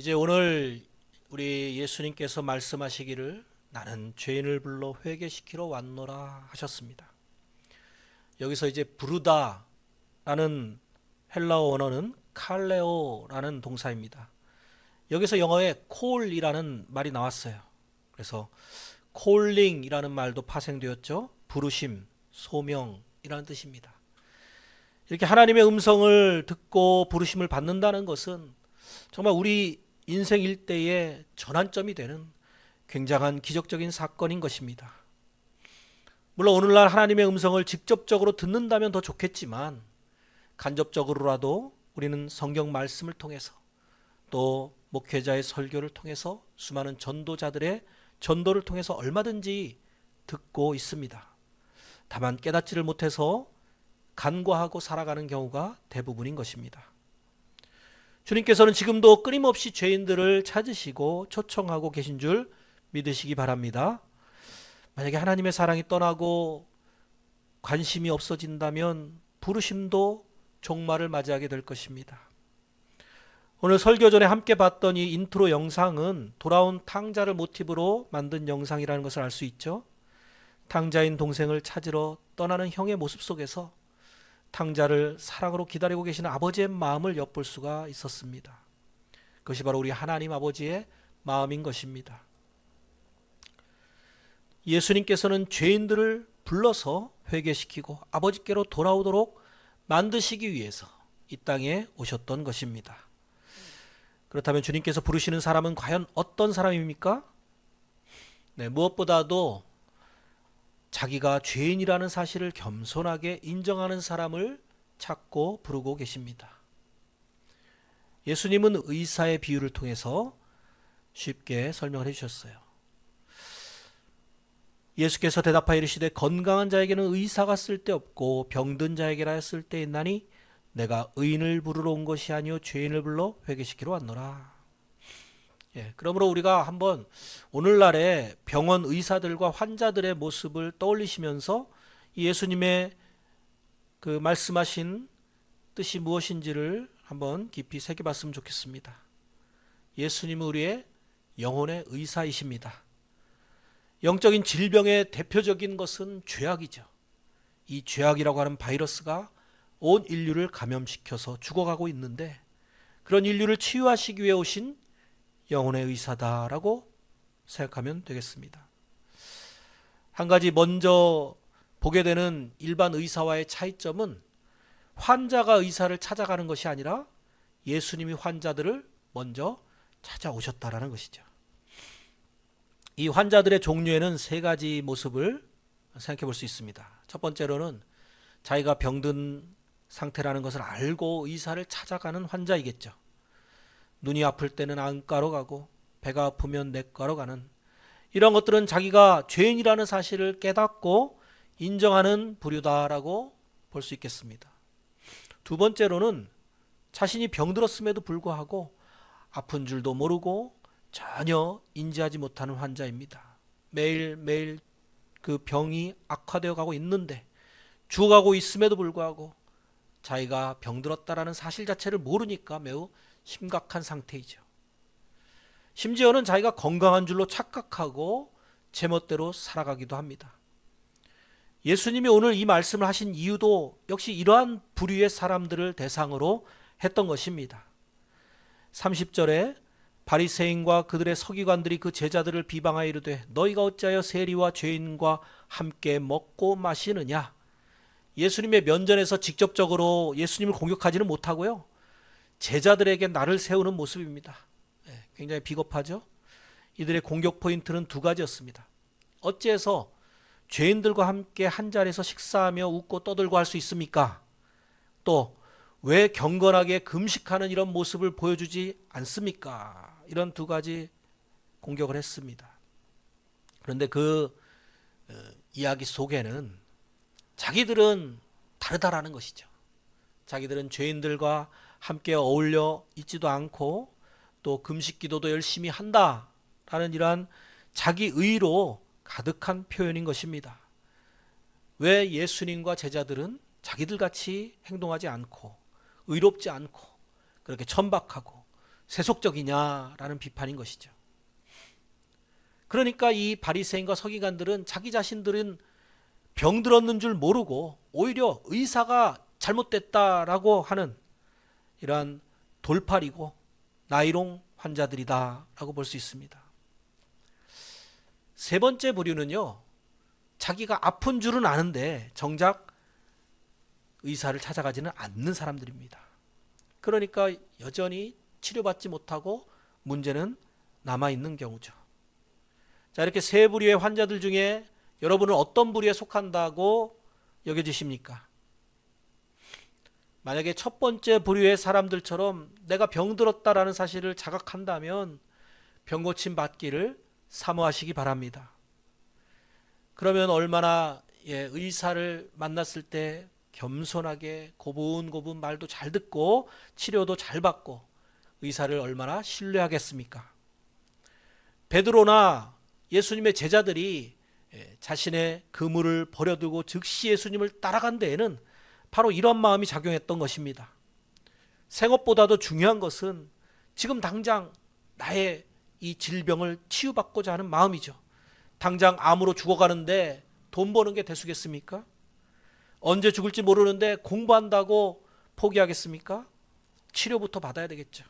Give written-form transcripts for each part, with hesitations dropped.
이제 오늘 우리 예수님께서 말씀하시기를 나는 죄인을 불러 회개시키러 왔노라 하셨습니다. 여기서 이제 부르다라는 헬라어 원어는 칼레오라는 동사입니다. 여기서 영어에 콜이라는 말이 나왔어요. 그래서 콜링이라는 말도 파생되었죠. 부르심, 소명이라는 뜻입니다. 이렇게 하나님의 음성을 듣고 부르심을 받는다는 것은 정말 우리 인생 일대의 전환점이 되는 굉장한 기적적인 사건인 것입니다. 물론 오늘날 하나님의 음성을 직접적으로 듣는다면 더 좋겠지만 간접적으로라도 우리는 성경 말씀을 통해서 또 목회자의 설교를 통해서 수많은 전도자들의 전도를 통해서 얼마든지 듣고 있습니다. 다만 깨닫지를 못해서 간과하고 살아가는 경우가 대부분인 것입니다. 주님께서는 지금도 끊임없이 죄인들을 찾으시고 초청하고 계신 줄 믿으시기 바랍니다. 만약에 하나님의 사랑이 떠나고 관심이 없어진다면 부르심도 종말을 맞이하게 될 것입니다. 오늘 설교 전에 함께 봤던 이 인트로 영상은 돌아온 탕자를 모티브로 만든 영상이라는 것을 알 수 있죠. 탕자인 동생을 찾으러 떠나는 형의 모습 속에서 탕자를 사랑으로 기다리고 계시는 아버지의 마음을 엿볼 수가 있었습니다. 그것이 바로 우리 하나님 아버지의 마음인 것입니다. 예수님께서는 죄인들을 불러서 회개시키고 아버지께로 돌아오도록 만드시기 위해서 이 땅에 오셨던 것입니다. 그렇다면 주님께서 부르시는 사람은 과연 어떤 사람입니까? 무엇보다도 자기가 죄인이라는 사실을 겸손하게 인정하는 사람을 찾고 부르고 계십니다. 예수님은 의사의 비유를 통해서 쉽게 설명을 해주셨어요. 예수께서 대답하여 이르시되 건강한 자에게는 의사가 쓸데없고 병든 자에게라 쓸데있나니 내가 의인을 부르러 온 것이 아니요 죄인을 불러 회개시키러 왔노라. 그러므로 우리가 한번 오늘날의 병원 의사들과 환자들의 모습을 떠올리시면서 예수님의 그 말씀하신 뜻이 무엇인지를 한번 깊이 새겨봤으면 좋겠습니다. 예수님은 우리의 영혼의 의사이십니다. 영적인 질병의 대표적인 것은 죄악이죠. 이 죄악이라고 하는 바이러스가 온 인류를 감염시켜서 죽어가고 있는데 그런 인류를 치유하시기 위해 오신 영혼의 의사다라고 생각하면 되겠습니다. 한 가지 먼저 보게 되는 일반 의사와의 차이점은 환자가 의사를 찾아가는 것이 아니라 예수님이 환자들을 먼저 찾아오셨다라는 것이죠. 이 환자들의 종류에는 세 가지 모습을 생각해 볼 수 있습니다. 첫 번째로는 자기가 병든 상태라는 것을 알고 의사를 찾아가는 환자이겠죠. 눈이 아플 때는 안과로 가고 배가 아프면 내과로 가는 이런 것들은 자기가 죄인이라는 사실을 깨닫고 인정하는 부류다라고 볼 수 있겠습니다. 두 번째로는 자신이 병들었음에도 불구하고 아픈 줄도 모르고 전혀 인지하지 못하는 환자입니다. 매일매일 그 병이 악화되어 가고 있는데 죽어가고 있음에도 불구하고 자기가 병들었다라는 사실 자체를 모르니까 매우 심각한 상태이죠. 심지어는 자기가 건강한 줄로 착각하고 제멋대로 살아가기도 합니다. 예수님이 오늘 이 말씀을 하신 이유도 역시 이러한 부류의 사람들을 대상으로 했던 것입니다. 30절에 바리새인과 그들의 서기관들이 그 제자들을 비방하여 이르되 너희가 어찌하여 세리와 죄인과 함께 먹고 마시느냐. 예수님의 면전에서 직접적으로 예수님을 공격하지는 못하고요. 제자들에게 나를 세우는 모습입니다. 굉장히 비겁하죠. 이들의 공격 포인트는 두 가지였습니다. 어찌해서 죄인들과 함께 한 자리에서 식사하며 웃고 떠들고 할 수 있습니까? 또 왜 경건하게 금식하는 이런 모습을 보여주지 않습니까? 이런 두 가지 공격을 했습니다. 그런데 그 이야기 속에는 자기들은 다르다라는 것이죠. 자기들은 죄인들과 함께 어울려 있지도 않고 또 금식 기도도 열심히 한다라는 이러한 자기 의로 가득한 표현인 것입니다. 왜 예수님과 제자들은 자기들 같이 행동하지 않고 의롭지 않고 그렇게 천박하고 세속적이냐라는 비판인 것이죠. 그러니까 이 바리새인과 서기관들은 자기 자신들은 병들었는 줄 모르고 오히려 의사가 잘못됐다라고 하는 이러한 돌팔이고 나이롱 환자들이다라고 볼 수 있습니다. 세 번째 부류는요, 자기가 아픈 줄은 아는데 정작 의사를 찾아가지는 않는 사람들입니다. 그러니까 여전히 치료받지 못하고 문제는 남아있는 경우죠. 자, 이렇게 세 부류의 환자들 중에 여러분은 어떤 부류에 속한다고 여겨지십니까? 만약에 첫 번째 부류의 사람들처럼 내가 병들었다라는 사실을 자각한다면 병고침 받기를 사모하시기 바랍니다. 그러면 얼마나 의사를 만났을 때 겸손하게 고분고분 말도 잘 듣고 치료도 잘 받고 의사를 얼마나 신뢰하겠습니까? 베드로나 예수님의 제자들이 자신의 그물을 버려두고 즉시 예수님을 따라간 데에는 바로 이런 마음이 작용했던 것입니다. 생업보다도 중요한 것은 지금 당장 나의 이 질병을 치유받고자 하는 마음이죠. 당장 암으로 죽어가는데 돈 버는 게 대수겠습니까? 언제 죽을지 모르는데 공부한다고 포기하겠습니까? 치료부터 받아야 되겠죠.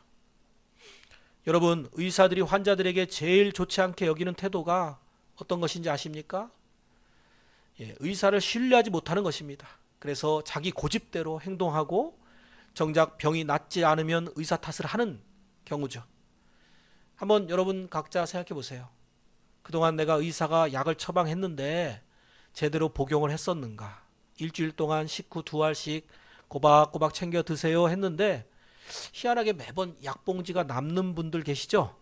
여러분, 의사들이 환자들에게 제일 좋지 않게 여기는 태도가 어떤 것인지 아십니까? 의사를 신뢰하지 못하는 것입니다. 그래서 자기 고집대로 행동하고 정작 병이 낫지 않으면 의사 탓을 하는 경우죠. 한번 여러분 각자 생각해 보세요. 그동안 내가 의사가 약을 처방했는데 제대로 복용을 했었는가? 일주일 동안 식후 2알씩 꼬박꼬박 챙겨 드세요 했는데 희한하게 매번 약봉지가 남는 분들 계시죠?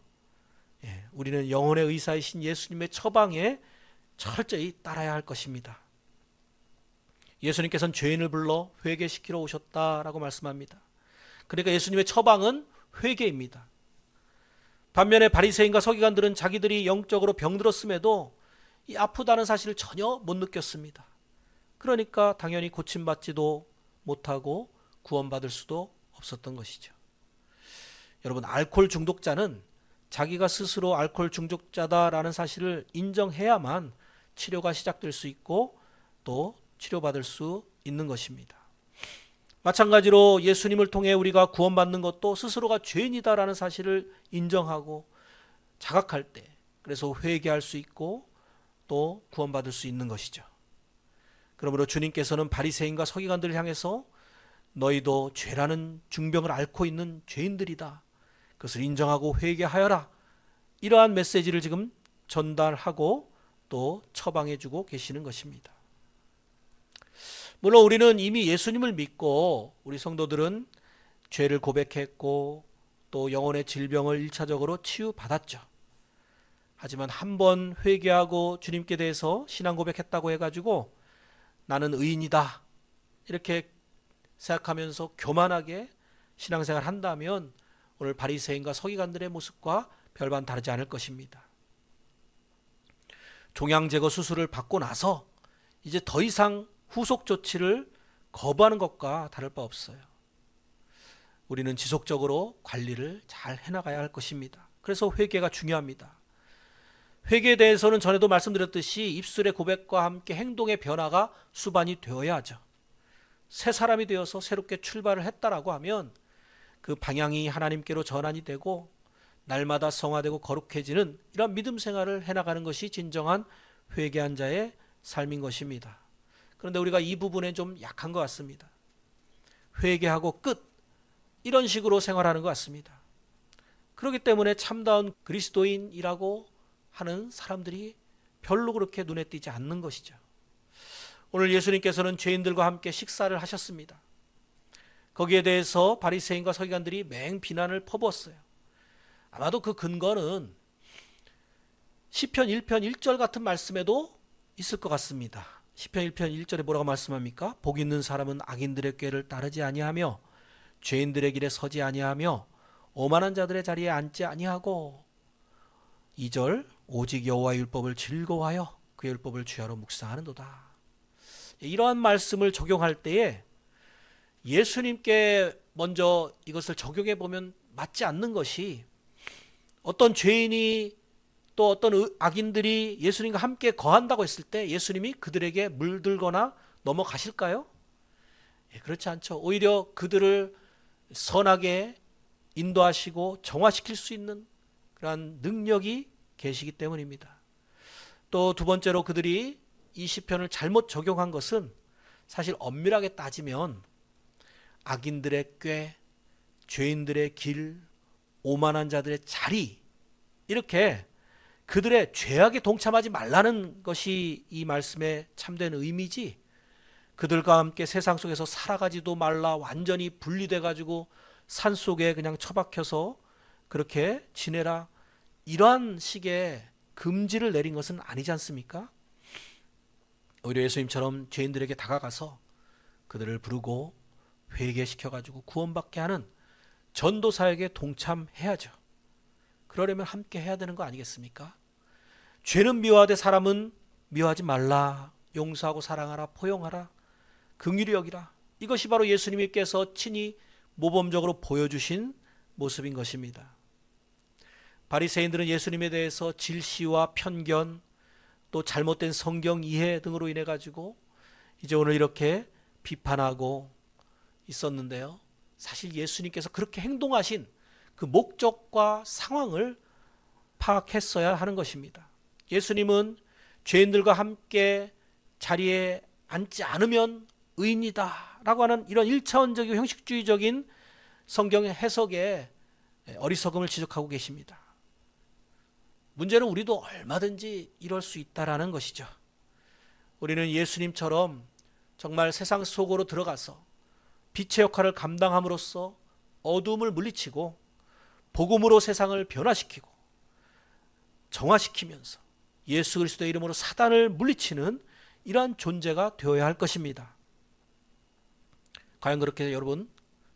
우리는 영혼의 의사이신 예수님의 처방에 철저히 따라야 할 것입니다. 예수님께서는 죄인을 불러 회개시키러 오셨다라고 말씀합니다. 그러니까 예수님의 처방은 회개입니다. 반면에 바리새인과 서기관들은 자기들이 영적으로 병들었음에도 이 아프다는 사실을 전혀 못 느꼈습니다. 그러니까 당연히 고침받지도 못하고 구원받을 수도 없었던 것이죠. 여러분, 알코올 중독자는 자기가 스스로 알코올 중독자다라는 사실을 인정해야만 치료가 시작될 수 있고 또 치료받을 수 있는 것입니다. 마찬가지로 예수님을 통해 우리가 구원받는 것도 스스로가 죄인이다라는 사실을 인정하고 자각할 때, 그래서 회개할 수 있고 또 구원받을 수 있는 것이죠. 그러므로 주님께서는 바리새인과 서기관들을 향해서 너희도 죄라는 중병을 앓고 있는 죄인들이다, 그것을 인정하고 회개하여라, 이러한 메시지를 지금 전달하고 또 처방해주고 계시는 것입니다. 물론 우리는 이미 예수님을 믿고 우리 성도들은 죄를 고백했고 또 영혼의 질병을 1차적으로 치유받았죠. 하지만 한번 회개하고 주님께 대해서 신앙 고백했다고 해가지고 나는 의인이다 이렇게 생각하면서 교만하게 신앙생활 한다면 오늘 바리새인과 서기관들의 모습과 별반 다르지 않을 것입니다. 종양 제거 수술을 받고 나서 이제 더 이상 후속 조치를 거부하는 것과 다를 바 없어요. 우리는 지속적으로 관리를 잘 해나가야 할 것입니다. 그래서 회개가 중요합니다. 회개에 대해서는 전에도 말씀드렸듯이 입술의 고백과 함께 행동의 변화가 수반이 되어야 하죠. 새 사람이 되어서 새롭게 출발을 했다라고 하면 그 방향이 하나님께로 전환이 되고 날마다 성화되고 거룩해지는 이런 믿음 생활을 해나가는 것이 진정한 회개한 자의 삶인 것입니다. 그런데 우리가 이 부분에 좀 약한 것 같습니다. 회개하고 끝, 이런 식으로 생활하는 것 같습니다. 그렇기 때문에 참다운 그리스도인이라고 하는 사람들이 별로 그렇게 눈에 띄지 않는 것이죠. 오늘 예수님께서는 죄인들과 함께 식사를 하셨습니다. 거기에 대해서 바리새인과 서기관들이 맹비난을 퍼부었어요. 아마도 그 근거는 시편 1편 1절 같은 말씀에도 있을 것 같습니다. 시편 1편 1절에 뭐라고 말씀합니까? 복 있는 사람은 악인들의 꾀를 따르지 아니하며 죄인들의 길에 서지 아니하며 오만한 자들의 자리에 앉지 아니하고 2절 오직 여호와의 율법을 즐거워하여 그의 율법을 주야로 묵상하는도다. 이러한 말씀을 적용할 때에 예수님께 먼저 이것을 적용해 보면 맞지 않는 것이 어떤 죄인이 또 어떤 악인들이 예수님과 함께 거한다고 했을 때 예수님이 그들에게 물들거나 넘어가실까요? 그렇지 않죠. 오히려 그들을 선하게 인도하시고 정화시킬 수 있는 그러한 능력이 계시기 때문입니다. 또 두 번째로 그들이 이 시편을 잘못 적용한 것은 사실 엄밀하게 따지면 악인들의 꾀, 죄인들의 길, 오만한 자들의 자리, 이렇게 그들의 죄악에 동참하지 말라는 것이 이 말씀의 참된 의미지, 그들과 함께 세상 속에서 살아가지도 말라, 완전히 분리돼 가지고 산속에 그냥 처박혀서 그렇게 지내라, 이러한 식의 금지를 내린 것은 아니지 않습니까? 오히려 예수님처럼 죄인들에게 다가가서 그들을 부르고 회개시켜 가지고 구원받게 하는 전도 사역에 동참해야죠. 그러려면 함께 해야 되는 거 아니겠습니까? 죄는 미워하되 사람은 미워하지 말라. 용서하고 사랑하라, 포용하라, 긍휼히 여기라. 이것이 바로 예수님께서 친히 모범적으로 보여주신 모습인 것입니다. 바리새인들은 예수님에 대해서 질시와 편견, 또 잘못된 성경 이해 등으로 인해 가지고 이제 오늘 이렇게 비판하고 있었는데요. 사실 예수님께서 그렇게 행동하신 그 목적과 상황을 파악했어야 하는 것입니다. 예수님은 죄인들과 함께 자리에 앉지 않으면 의인이다 라고 하는 이런 1차원적이고 형식주의적인 성경의 해석에 어리석음을 지적하고 계십니다. 문제는 우리도 얼마든지 이럴 수 있다라는 것이죠. 우리는 예수님처럼 정말 세상 속으로 들어가서 빛의 역할을 감당함으로써 어둠을 물리치고 복음으로 세상을 변화시키고 정화시키면서 예수 그리스도의 이름으로 사단을 물리치는 이러한 존재가 되어야 할 것입니다. 과연 그렇게 여러분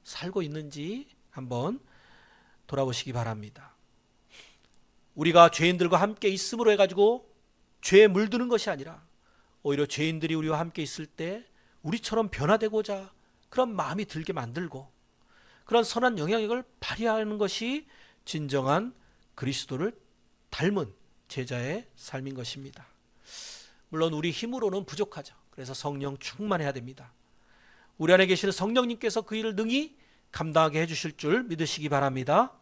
살고 있는지 한번 돌아보시기 바랍니다. 우리가 죄인들과 함께 있음으로 해가지고 죄에 물드는 것이 아니라 오히려 죄인들이 우리와 함께 있을 때 우리처럼 변화되고자 그런 마음이 들게 만들고 그런 선한 영향력을 발휘하는 것이 진정한 그리스도를 닮은 제자의 삶인 것입니다. 물론 우리 힘으로는 부족하죠. 그래서 성령 충만해야 됩니다. 우리 안에 계시는 성령님께서 그 일을 능히 감당하게 해주실 줄 믿으시기 바랍니다.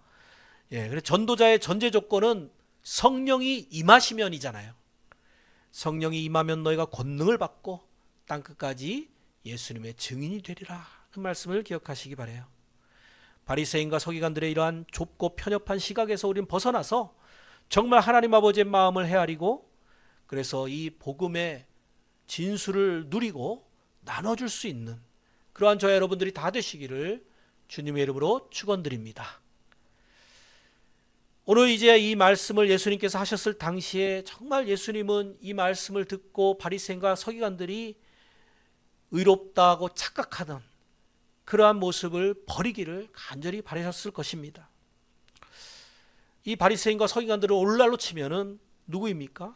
그래서 전도자의 전제 조건은 성령이 임하시면이잖아요. 성령이 임하면 너희가 권능을 받고 땅끝까지 예수님의 증인이 되리라 는 말씀을 기억하시기 바라요. 바리새인과 서기관들의 이러한 좁고 편협한 시각에서 우리는 벗어나서 정말 하나님 아버지의 마음을 헤아리고 그래서 이 복음의 진수를 누리고 나눠줄 수 있는 그러한 저와 여러분들이 다 되시기를 주님의 이름으로 축원드립니다. 오늘 이제 이 말씀을 예수님께서 하셨을 당시에 정말 예수님은 이 말씀을 듣고 바리새인과 서기관들이 의롭다고 착각하던 그러한 모습을 버리기를 간절히 바라셨을 것입니다. 이 바리새인과 서기관들을 오늘날로 치면은 누구입니까?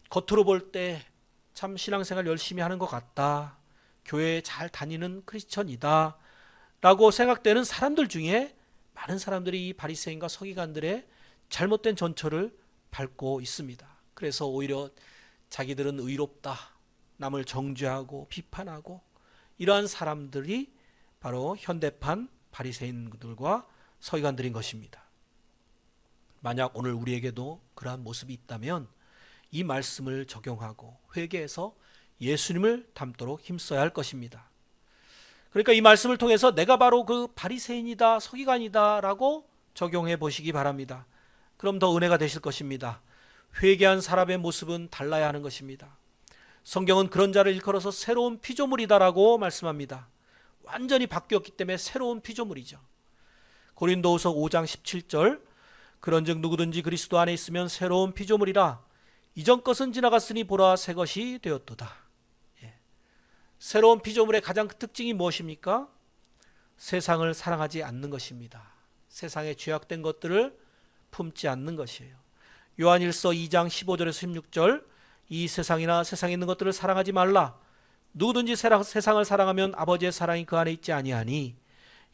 겉으로 볼 때 참 신앙생활 열심히 하는 것 같다, 교회에 잘 다니는 크리스천이다 라고 생각되는 사람들 중에 많은 사람들이 이 바리새인과 서기관들의 잘못된 전철을 밟고 있습니다. 그래서 오히려 자기들은 의롭다, 남을 정죄하고 비판하고 이러한 사람들이 바로 현대판 바리새인들과 서기관들인 것입니다. 만약 오늘 우리에게도 그러한 모습이 있다면 이 말씀을 적용하고 회개해서 예수님을 닮도록 힘써야 할 것입니다. 그러니까 이 말씀을 통해서 내가 바로 그 바리새인이다, 서기관이다 라고 적용해 보시기 바랍니다. 그럼 더 은혜가 되실 것입니다. 회개한 사람의 모습은 달라야 하는 것입니다. 성경은 그런 자를 일컬어서 새로운 피조물이다라고 말씀합니다. 완전히 바뀌었기 때문에 새로운 피조물이죠. 고린도후서 5장 17절 그런즉 누구든지 그리스도 안에 있으면 새로운 피조물이라 이전 것은 지나갔으니 보라 새 것이 되었도다. 새로운 피조물의 가장 큰 특징이 무엇입니까? 세상을 사랑하지 않는 것입니다. 세상에 죄악된 것들을 품지 않는 것이에요. 요한일서 2장 15절에서 16절 이 세상이나 세상에 있는 것들을 사랑하지 말라. 누구든지 세상을 사랑하면 아버지의 사랑이 그 안에 있지 아니하니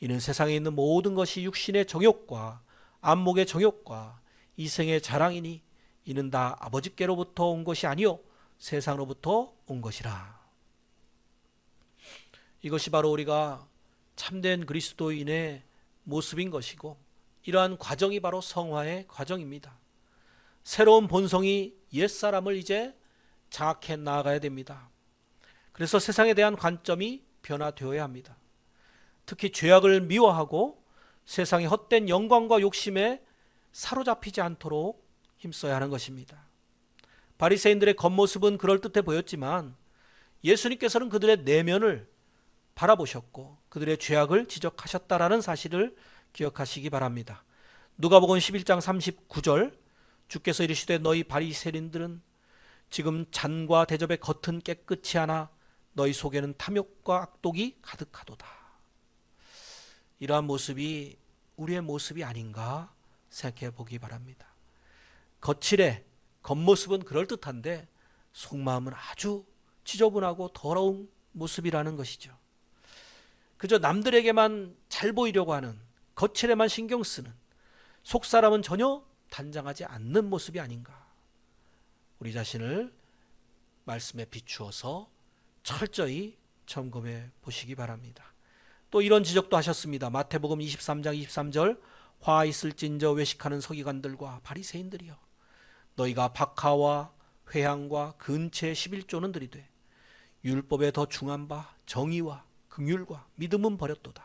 이는 세상에 있는 모든 것이 육신의 정욕과 안목의 정욕과 이생의 자랑이니 이는 다 아버지께로부터 온 것이 아니요 세상으로부터 온 것이라. 이것이 바로 우리가 참된 그리스도인의 모습인 것이고, 이러한 과정이 바로 성화의 과정입니다. 새로운 본성이 옛사람을 이제 장악해 나아가야 됩니다. 그래서 세상에 대한 관점이 변화되어야 합니다. 특히 죄악을 미워하고 세상의 헛된 영광과 욕심에 사로잡히지 않도록 힘써야 하는 것입니다. 바리새인들의 겉모습은 그럴듯해 보였지만 예수님께서는 그들의 내면을 바라보셨고 그들의 죄악을 지적하셨다라는 사실을 기억하시기 바랍니다. 누가복음 11장 39절, 주께서 이르시되 너희 바리새인들은 지금 잔과 대접의 겉은 깨끗이 하나 너희 속에는 탐욕과 악독이 가득하도다. 이러한 모습이 우리의 모습이 아닌가 생각해 보기 바랍니다. 거칠에 겉모습은 그럴듯한데 속마음은 아주 지저분하고 더러운 모습이라는 것이죠. 그저 남들에게만 잘 보이려고 하는, 거칠에만 신경 쓰는, 속사람은 전혀 단장하지 않는 모습이 아닌가. 우리 자신을 말씀에 비추어서 철저히 점검해 보시기 바랍니다. 또 이런 지적도 하셨습니다. 마태복음 23장 23절, 화 있을진저 외식하는 서기관들과 바리새인들이여, 너희가 박하와 회향과 근체의 11조는 드리되 율법에 더 중한 바 정의와 긍휼과 믿음은 버렸도다.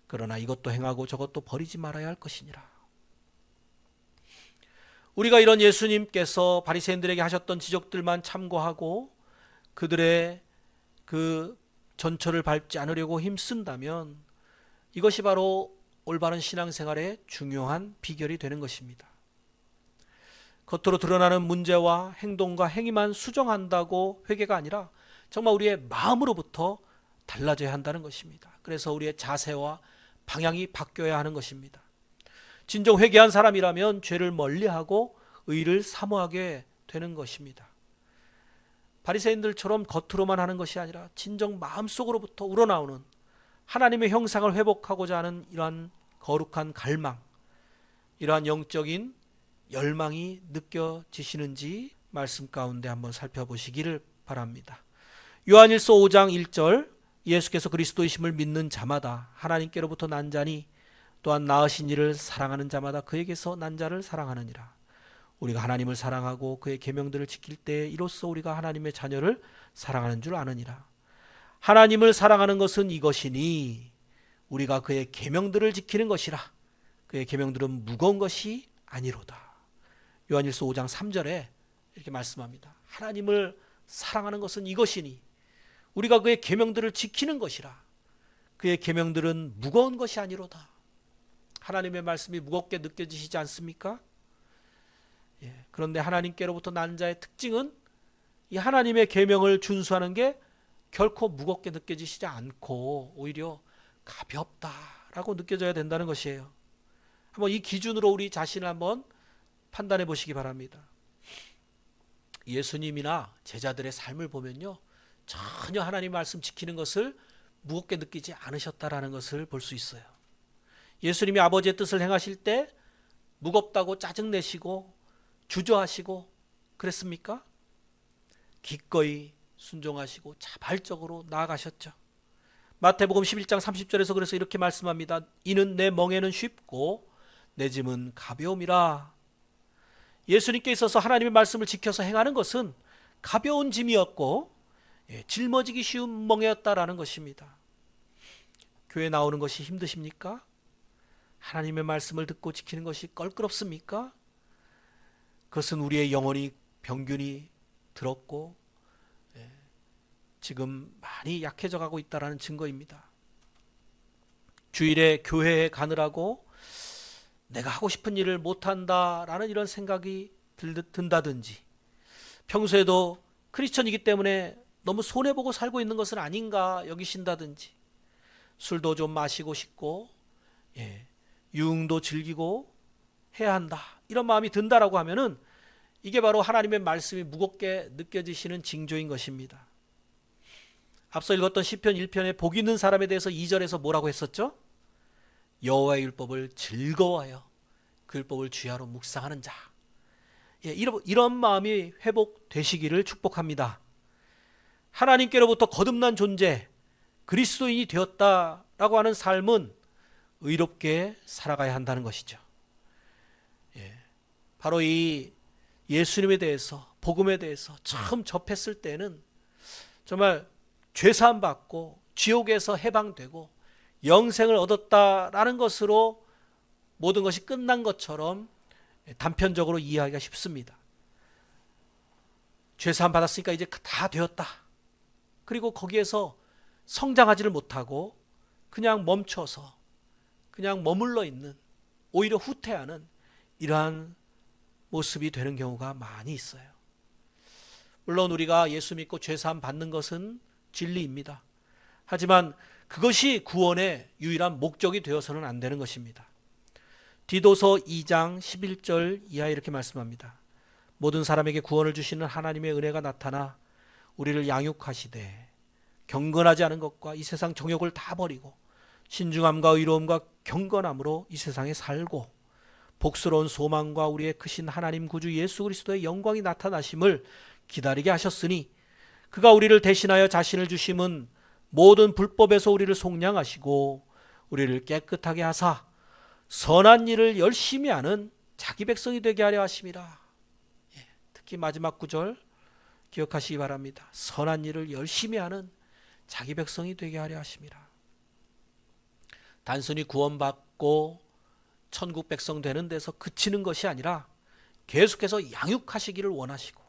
그러나 이것도 행하고 저것도 버리지 말아야 할 것이니라. 우리가 이런 예수님께서 바리새인들에게 하셨던 지적들만 참고하고 그들의 그 전철을 밟지 않으려고 힘쓴다면 이것이 바로 올바른 신앙생활의 중요한 비결이 되는 것입니다. 겉으로 드러나는 문제와 행동과 행위만 수정한다고 회개가 아니라 정말 우리의 마음으로부터 달라져야 한다는 것입니다. 그래서 우리의 자세와 방향이 바뀌어야 하는 것입니다. 진정 회개한 사람이라면 죄를 멀리하고 의를 사모하게 되는 것입니다. 바리새인들처럼 겉으로만 하는 것이 아니라 진정 마음속으로부터 우러나오는 하나님의 형상을 회복하고자 하는 이러한 거룩한 갈망, 이러한 영적인 열망이 느껴지시는지 말씀 가운데 한번 살펴보시기를 바랍니다. 요한일서 5장 1절, 예수께서 그리스도이심을 믿는 자마다 하나님께로부터 난 자니 또한 낳으신 이를 사랑하는 자마다 그에게서 난 자를 사랑하느니라. 우리가 하나님을 사랑하고 그의 계명들을 지킬 때 이로써 우리가 하나님의 자녀를 사랑하는 줄 아느니라. 하나님을 사랑하는 것은 이것이니 우리가 그의 계명들을 지키는 것이라. 그의 계명들은 무거운 것이 아니로다. 요한일서 5장 3절에 이렇게 말씀합니다. 하나님을 사랑하는 것은 이것이니 우리가 그의 계명들을 지키는 것이라. 그의 계명들은 무거운 것이 아니로다. 하나님의 말씀이 무겁게 느껴지시지 않습니까? 그런데 하나님께로부터 난 자의 특징은 이 하나님의 계명을 준수하는 게 결코 무겁게 느껴지시지 않고 오히려 가볍다라고 느껴져야 된다는 것이에요. 한번 이 기준으로 우리 자신을 한번 판단해 보시기 바랍니다. 예수님이나 제자들의 삶을 보면요, 전혀 하나님 말씀 지키는 것을 무겁게 느끼지 않으셨다라는 것을 볼 수 있어요. 예수님이 아버지의 뜻을 행하실 때 무겁다고 짜증내시고 주저하시고 그랬습니까? 기꺼이 순종하시고 자발적으로 나아가셨죠. 마태복음 11장 30절에서 그래서 이렇게 말씀합니다. 이는 내 멍에는 쉽고 내 짐은 가벼움이라. 예수님께 있어서 하나님의 말씀을 지켜서 행하는 것은 가벼운 짐이었고 짊어지기 쉬운 멍에였다라는 것입니다. 교회 나오는 것이 힘드십니까? 하나님의 말씀을 듣고 지키는 것이 껄끄럽습니까? 그것은 우리의 영혼이 병균이 들었고 지금 많이 약해져 가고 있다는 증거입니다. 주일에 교회에 가느라고 내가 하고 싶은 일을 못한다라는 이런 생각이 든다든지, 평소에도 크리스천이기 때문에 너무 손해보고 살고 있는 것은 아닌가 여기신다든지, 술도 좀 마시고 싶고 유흥도 즐기고 해야 한다 이런 마음이 든다라고 하면은 이게 바로 하나님의 말씀이 무겁게 느껴지시는 징조인 것입니다. 앞서 읽었던 시편 1편에 복 있는 사람에 대해서 2절에서 뭐라고 했었죠? 여호와의 율법을 즐거워하여 그 율법을 주야로 묵상하는 자. 이런 마음이 회복되시기를 축복합니다. 하나님께로부터 거듭난 존재, 그리스도인이 되었다라고 하는 삶은 의롭게 살아가야 한다는 것이죠. 바로 이 예수님에 대해서, 복음에 대해서 처음 접했을 때는 정말 죄사함 받고 지옥에서 해방되고 영생을 얻었다라는 것으로 모든 것이 끝난 것처럼 단편적으로 이해하기가 쉽습니다. 죄사함 받았으니까 이제 다 되었다. 그리고 거기에서 성장하지를 못하고 그냥 멈춰서 그냥 머물러 있는, 오히려 후퇴하는 이러한 모습이 되는 경우가 많이 있어요. 물론 우리가 예수 믿고 죄사함 받는 것은 진리입니다. 하지만 그것이 구원의 유일한 목적이 되어서는 안 되는 것입니다. 디도서 2장 11절 이하 이렇게 말씀합니다. 모든 사람에게 구원을 주시는 하나님의 은혜가 나타나 우리를 양육하시되 경건하지 않은 것과 이 세상 정욕을 다 버리고 신중함과 의로움과 경건함으로 이 세상에 살고 복스러운 소망과 우리의 크신 하나님 구주 예수 그리스도의 영광이 나타나심을 기다리게 하셨으니 그가 우리를 대신하여 자신을 주심은 모든 불법에서 우리를 속량하시고 우리를 깨끗하게 하사 선한 일을 열심히 하는 자기 백성이 되게 하려 하심이라. 특히 마지막 구절 기억하시기 바랍니다. 선한 일을 열심히 하는 자기 백성이 되게 하려 하심이라. 단순히 구원받고 천국 백성 되는 데서 그치는 것이 아니라 계속해서 양육하시기를 원하시고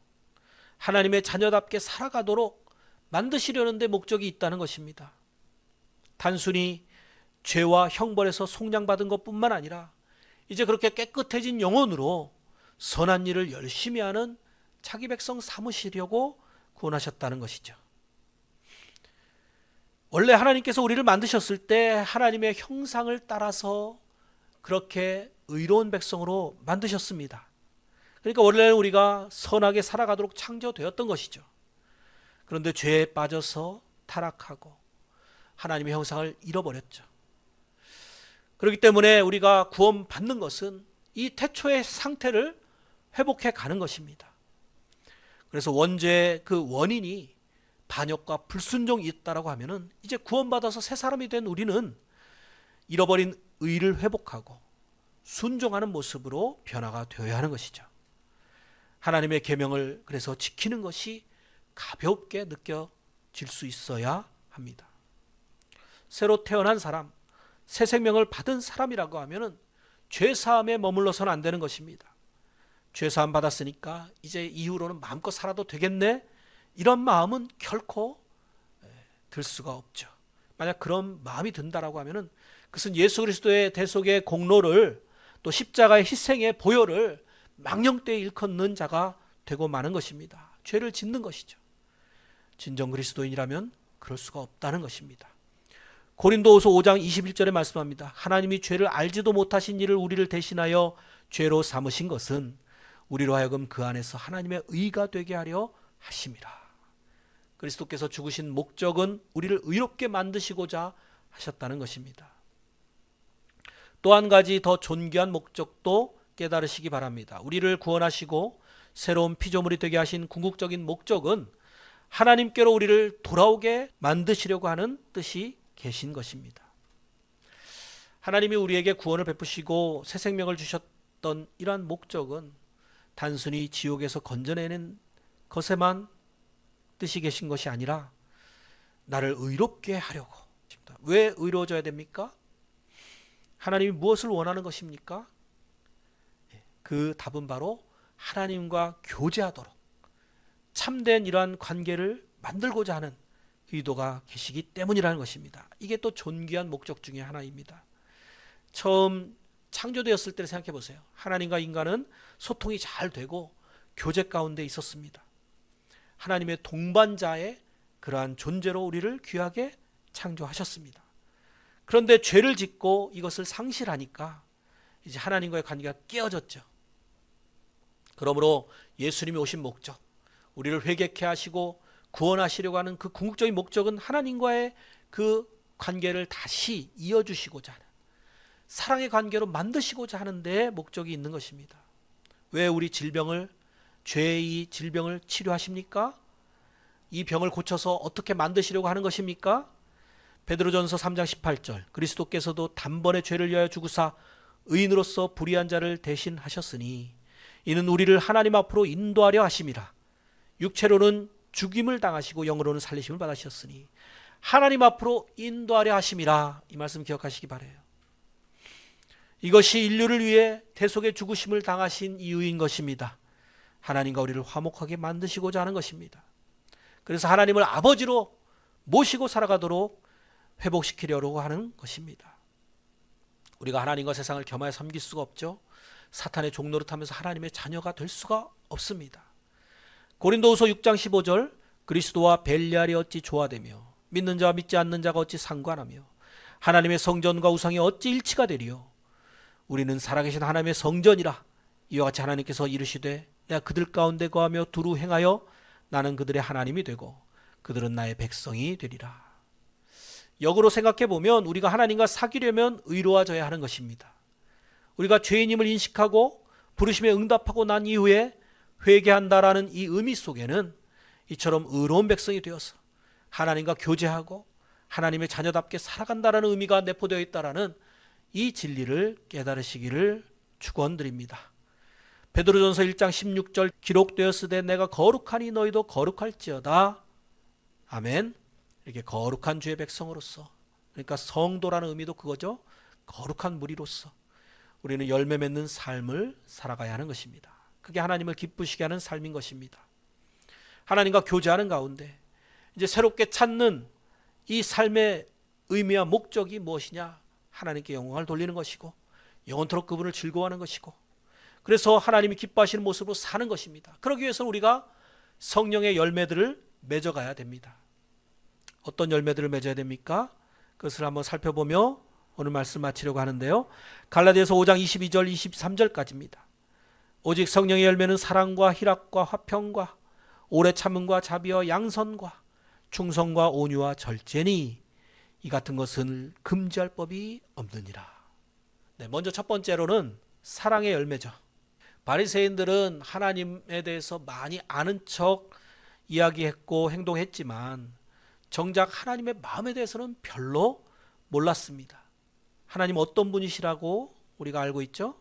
하나님의 자녀답게 살아가도록 만드시려는 데 목적이 있다는 것입니다. 단순히 죄와 형벌에서 속량받은 것뿐만 아니라 이제 그렇게 깨끗해진 영혼으로 선한 일을 열심히 하는 자기 백성 삼으시려고 구원하셨다는 것이죠. 원래 하나님께서 우리를 만드셨을 때 하나님의 형상을 따라서 그렇게 의로운 백성으로 만드셨습니다. 그러니까 원래는 우리가 선하게 살아가도록 창조되었던 것이죠. 그런데 죄에 빠져서 타락하고 하나님의 형상을 잃어버렸죠. 그렇기 때문에 우리가 구원받는 것은 이 태초의 상태를 회복해 가는 것입니다. 그래서 원죄의 그 원인이 반역과 불순종이 있다라고 하면은 이제 구원받아서 새 사람이 된 우리는 잃어버린 의를 회복하고 순종하는 모습으로 변화가 되어야 하는 것이죠. 하나님의 계명을 그래서 지키는 것이 가볍게 느껴질 수 있어야 합니다. 새로 태어난 사람, 새 생명을 받은 사람이라고 하면은 죄 사함에 머물러서는 안 되는 것입니다. 죄 사함 받았으니까 이제 이후로는 마음껏 살아도 되겠네, 이런 마음은 결코 들 수가 없죠. 만약 그런 마음이 든다라고 하면은 그것은 예수 그리스도의 대속의 공로를 또 십자가의 희생의 보혈을 망령되이 일컫는 자가 되고 마는 것입니다. 죄를 짓는 것이죠. 진정 그리스도인이라면 그럴 수가 없다는 것입니다. 고린도후서 5장 21절에 말씀합니다. 하나님이 죄를 알지도 못하신 이를 우리를 대신하여 죄로 삼으신 것은 우리로 하여금 그 안에서 하나님의 의가 되게 하려 하심이라. 그리스도께서 죽으신 목적은 우리를 의롭게 만드시고자 하셨다는 것입니다. 또 한 가지 더 존귀한 목적도 깨달으시기 바랍니다. 우리를 구원하시고 새로운 피조물이 되게 하신 궁극적인 목적은 하나님께로 우리를 돌아오게 만드시려고 하는 뜻이 계신 것입니다. 하나님이 우리에게 구원을 베푸시고 새 생명을 주셨던 이러한 목적은 단순히 지옥에서 건져내는 것에만 뜻이 계신 것이 아니라 나를 의롭게 하려고. 왜 의로워져야 됩니까? 하나님이 무엇을 원하는 것입니까? 그 답은 바로 하나님과 교제하도록 참된 이러한 관계를 만들고자 하는 의도가 계시기 때문이라는 것입니다. 이게 또 존귀한 목적 중에 하나입니다. 처음 창조되었을 때를 생각해 보세요. 하나님과 인간은 소통이 잘 되고 교제 가운데 있었습니다. 하나님의 동반자의 그러한 존재로 우리를 귀하게 창조하셨습니다. 그런데 죄를 짓고 이것을 상실하니까 이제 하나님과의 관계가 깨어졌죠. 그러므로 예수님이 오신 목적, 우리를 회개케 하시고 구원하시려고 하는 그 궁극적인 목적은 하나님과의 그 관계를 다시 이어주시고자 하는, 사랑의 관계로 만드시고자 하는데 목적이 있는 것입니다. 왜 우리 죄의 질병을 치료하십니까? 이 병을 고쳐서 어떻게 만드시려고 하는 것입니까? 베드로전서 3장 18절, 그리스도께서도 단번에 죄를 위하여 죽으사 의인으로서 불의한 자를 대신하셨으니 이는 우리를 하나님 앞으로 인도하려 하심이라. 육체로는 죽임을 당하시고 영으로는 살리심을 받으셨으니 하나님 앞으로 인도하려 하심이라. 이 말씀 기억하시기 바라요. 이것이 인류를 위해 대속의 죽으심을 당하신 이유인 것입니다. 하나님과 우리를 화목하게 만드시고자 하는 것입니다. 그래서 하나님을 아버지로 모시고 살아가도록 회복시키려고 하는 것입니다. 우리가 하나님과 세상을 겸하여 섬길 수가 없죠. 사탄의 종노릇하면서 하나님의 자녀가 될 수가 없습니다. 고린도후서 6장 15절, 그리스도와 벨리알이 어찌 조화되며 믿는 자와 믿지 않는 자가 어찌 상관하며 하나님의 성전과 우상이 어찌 일치가 되리요. 우리는 살아계신 하나님의 성전이라. 이와 같이 하나님께서 이르시되 내가 그들 가운데 거하며 두루 행하여 나는 그들의 하나님이 되고 그들은 나의 백성이 되리라. 역으로 생각해 보면 우리가 하나님과 사귀려면 의로워져야 하는 것입니다. 우리가 죄인임을 인식하고 부르심에 응답하고 난 이후에 회개한다라는 이 의미 속에는 이처럼 의로운 백성이 되어서 하나님과 교제하고 하나님의 자녀답게 살아간다라는 의미가 내포되어 있다라는 이 진리를 깨달으시기를 축원드립니다. 베드로전서 1장 16절, 기록되었으되 내가 거룩하니 너희도 거룩할지어다. 아멘. 이렇게 거룩한 주의 백성으로서, 그러니까 성도라는 의미도 그거죠. 거룩한 무리로서 우리는 열매 맺는 삶을 살아가야 하는 것입니다. 그게 하나님을 기쁘시게 하는 삶인 것입니다. 하나님과 교제하는 가운데 이제 새롭게 찾는 이 삶의 의미와 목적이 무엇이냐? 하나님께 영광을 돌리는 것이고 영원토록 그분을 즐거워하는 것이고, 그래서 하나님이 기뻐하시는 모습으로 사는 것입니다. 그러기 위해서는 우리가 성령의 열매들을 맺어가야 됩니다. 어떤 열매들을 맺어야 됩니까? 그것을 한번 살펴보며 오늘 말씀 마치려고 하는데요. 갈라디아서 5장 22절 23절까지입니다. 오직 성령의 열매는 사랑과 희락과 화평과 오래 참음과 자비와 양선과 충성과 온유와 절제니 이 같은 것은 금지할 법이 없느니라. 네, 먼저 첫 번째로는 사랑의 열매죠. 바리새인들은 하나님에 대해서 많이 아는 척 이야기했고 행동했지만 정작 하나님의 마음에 대해서는 별로 몰랐습니다. 하나님 어떤 분이시라고 우리가 알고 있죠?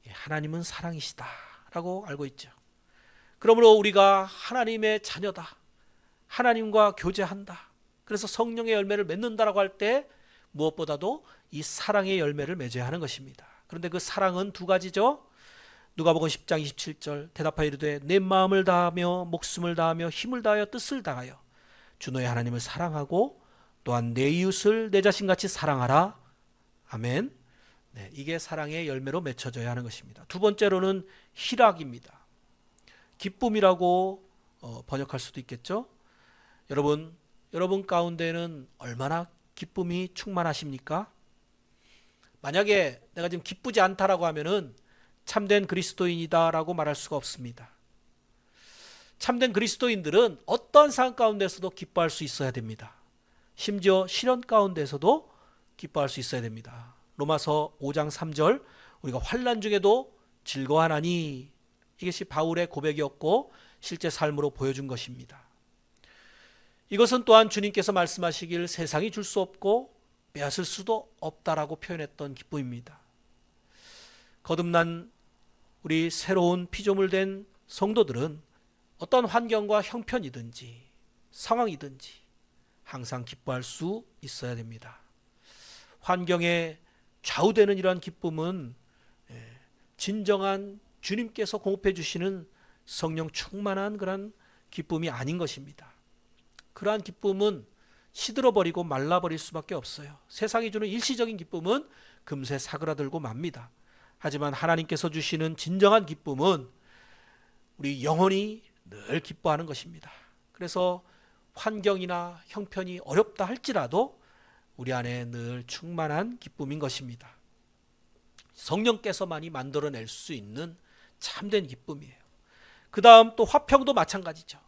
하나님은 사랑이시다 라고 알고 있죠. 그러므로 우리가 하나님의 자녀다, 하나님과 교제한다, 그래서 성령의 열매를 맺는다라고 할 때 무엇보다도 이 사랑의 열매를 맺어야 하는 것입니다. 그런데 그 사랑은 두 가지죠. 누가복음 10장 27절, 대답하여 이르되 내 마음을 다하며 목숨을 다하며 힘을 다하여 뜻을 다하여 주 너의 하나님을 사랑하고 또한 내 이웃을 내 자신같이 사랑하라. 아멘. 네, 이게 사랑의 열매로 맺혀져야 하는 것입니다. 두 번째로는 희락입니다. 기쁨이라고 번역할 수도 있겠죠. 여러분 가운데는 얼마나 기쁨이 충만하십니까? 만약에 내가 지금 기쁘지 않다라고 하면은 참된 그리스도인이다라고 말할 수가 없습니다. 참된 그리스도인들은 어떠한 상황 가운데서도 기뻐할 수 있어야 됩니다. 심지어 시련 가운데서도 기뻐할 수 있어야 됩니다. 로마서 5장 3절, 우리가 환난 중에도 즐거워하나니, 이것이 바울의 고백이었고 실제 삶으로 보여준 것입니다. 이것은 또한 주님께서 말씀하시길 세상이 줄 수 없고 빼앗을 수도 없다라고 표현했던 기쁨입니다. 거듭난 우리 새로운 피조물 된 성도들은 어떤 환경과 형편이든지 상황이든지 항상 기뻐할 수 있어야 됩니다. 환경에 좌우되는 이러한 기쁨은 진정한 주님께서 공급해 주시는 성령 충만한 그런 기쁨이 아닌 것입니다. 그러한 기쁨은 시들어버리고 말라버릴 수밖에 없어요. 세상이 주는 일시적인 기쁨은 금세 사그라들고 맙니다. 하지만 하나님께서 주시는 진정한 기쁨은 우리 영혼이 늘 기뻐하는 것입니다. 그래서 환경이나 형편이 어렵다 할지라도 우리 안에 늘 충만한 기쁨인 것입니다. 성령께서만이 만들어낼 수 있는 참된 기쁨이에요. 그 다음 또 화평도 마찬가지죠.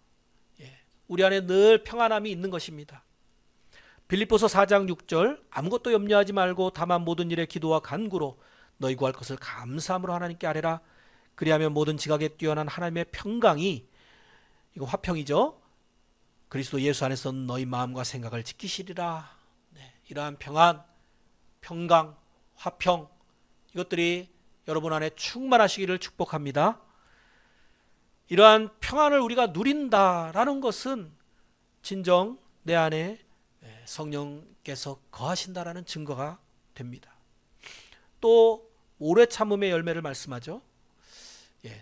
우리 안에 늘 평안함이 있는 것입니다. 빌립보서 4장 6절 아무것도 염려하지 말고 다만 모든 일에 기도와 간구로 너희 구할 것을 감사함으로 하나님께 아뢰라. 그리하면 모든 지각에 뛰어난 하나님의 평강이, 이거 화평이죠, 그리스도 예수 안에서 너희 마음과 생각을 지키시리라. 네, 이러한 평안, 평강, 화평, 이것들이 여러분 안에 충만하시기를 축복합니다. 이러한 평안을 우리가 누린다라는 것은 진정 내 안에 성령께서 거하신다라는 증거가 됩니다. 또 오래 참음의 열매를 말씀하죠.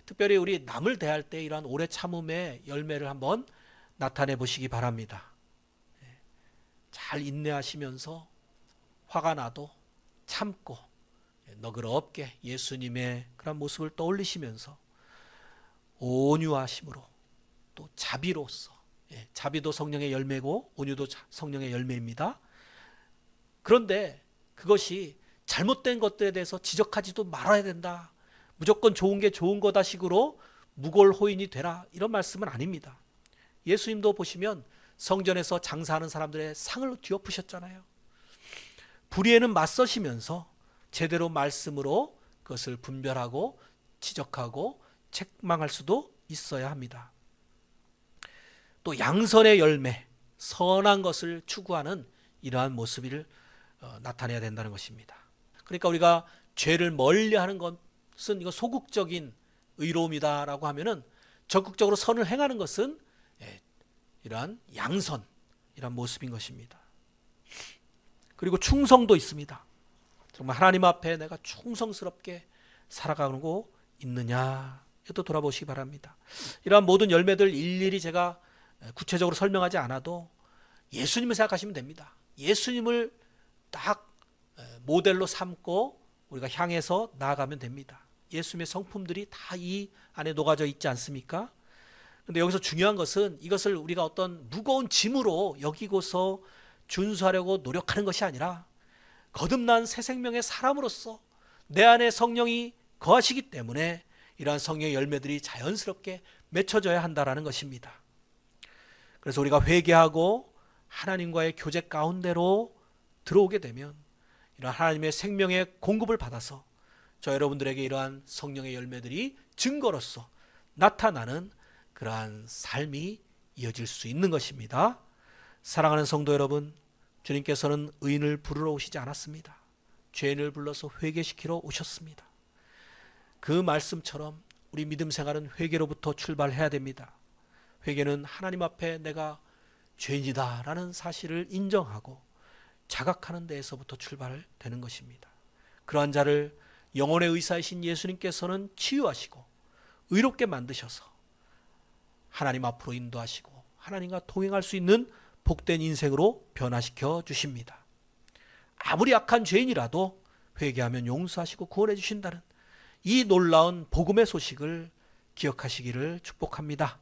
특별히 우리 남을 대할 때 이러한 오래 참음의 열매를 한번 나타내 보시기 바랍니다. 잘 인내하시면서 화가 나도 참고 너그럽게 예수님의 그런 모습을 떠올리시면서 온유하심으로 또 자비로서, 자비도 성령의 열매고 온유도 성령의 열매입니다. 그런데 그것이 잘못된 것들에 대해서 지적하지도 말아야 된다, 무조건 좋은 게 좋은 거다 식으로 무골호인이 되라, 이런 말씀은 아닙니다. 예수님도 보시면 성전에서 장사하는 사람들의 상을 뒤엎으셨잖아요. 불의에는 맞서시면서 제대로 말씀으로 그것을 분별하고 지적하고 책망할 수도 있어야 합니다. 또 양선의 열매, 선한 것을 추구하는 이러한 모습을 나타내야 된다는 것입니다. 그러니까 우리가 죄를 멀리하는 것은 이거 소극적인 의로움이다라고 하면은 적극적으로 선을 행하는 것은 이러한 양선, 이러한 모습인 것입니다. 그리고 충성도 있습니다. 정말 하나님 앞에 내가 충성스럽게 살아가고 있느냐, 또 돌아보시기 바랍니다. 이러한 모든 열매들 일일이 제가 구체적으로 설명하지 않아도 예수님을 생각하시면 됩니다. 예수님을 딱 모델로 삼고 우리가 향해서 나아가면 됩니다. 예수님의 성품들이 다 이 안에 녹아져 있지 않습니까? 그런데 여기서 중요한 것은 이것을 우리가 어떤 무거운 짐으로 여기고서 준수하려고 노력하는 것이 아니라 거듭난 새 생명의 사람으로서 내 안에 성령이 거하시기 때문에 이러한 성령의 열매들이 자연스럽게 맺혀져야 한다는 것입니다. 그래서 우리가 회개하고 하나님과의 교제 가운데로 들어오게 되면 이러한 하나님의 생명의 공급을 받아서 저 여러분들에게 이러한 성령의 열매들이 증거로서 나타나는 그러한 삶이 이어질 수 있는 것입니다. 사랑하는 성도 여러분, 주님께서는 의인을 부르러 오시지 않았습니다. 죄인을 불러서 회개시키러 오셨습니다. 그 말씀처럼 우리 믿음 생활은 회개로부터 출발해야 됩니다. 회개는 하나님 앞에 내가 죄인이다 라는 사실을 인정하고 자각하는 데에서부터 출발되는 것입니다. 그러한 자를 영혼의 의사이신 예수님께서는 치유하시고 의롭게 만드셔서 하나님 앞으로 인도하시고 하나님과 동행할 수 있는 복된 인생으로 변화시켜 주십니다. 아무리 악한 죄인이라도 회개하면 용서하시고 구원해 주신다는 이 놀라운 복음의 소식을 기억하시기를 축복합니다.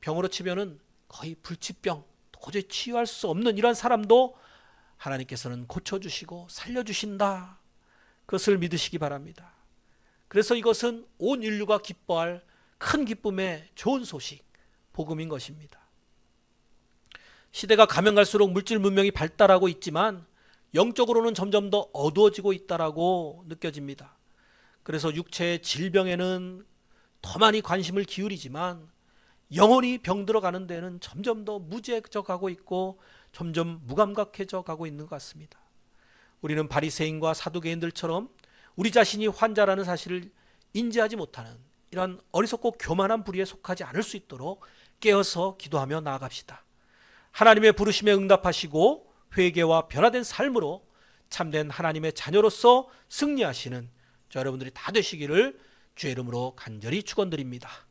병으로 치면은 거의 불치병, 도저히 치유할 수 없는 이런 사람도 하나님께서는 고쳐주시고 살려주신다, 그것을 믿으시기 바랍니다. 그래서 이것은 온 인류가 기뻐할 큰 기쁨의 좋은 소식, 복음인 것입니다. 시대가 가면 갈수록 물질 문명이 발달하고 있지만 영적으로는 점점 더 어두워지고 있다라고 느껴집니다. 그래서 육체의 질병에는 더 많이 관심을 기울이지만 영혼이 병들어가는 데는 점점 더 무지해져 가고 있고 점점 무감각해져 가고 있는 것 같습니다. 우리는 바리새인과 사두개인들처럼 우리 자신이 환자라는 사실을 인지하지 못하는 이런 어리석고 교만한 부류에 속하지 않을 수 있도록 깨어서 기도하며 나아갑시다. 하나님의 부르심에 응답하시고 회개와 변화된 삶으로 참된 하나님의 자녀로서 승리하시는 저 여러분들이 다 되시기를 주의 이름으로 간절히 축원드립니다.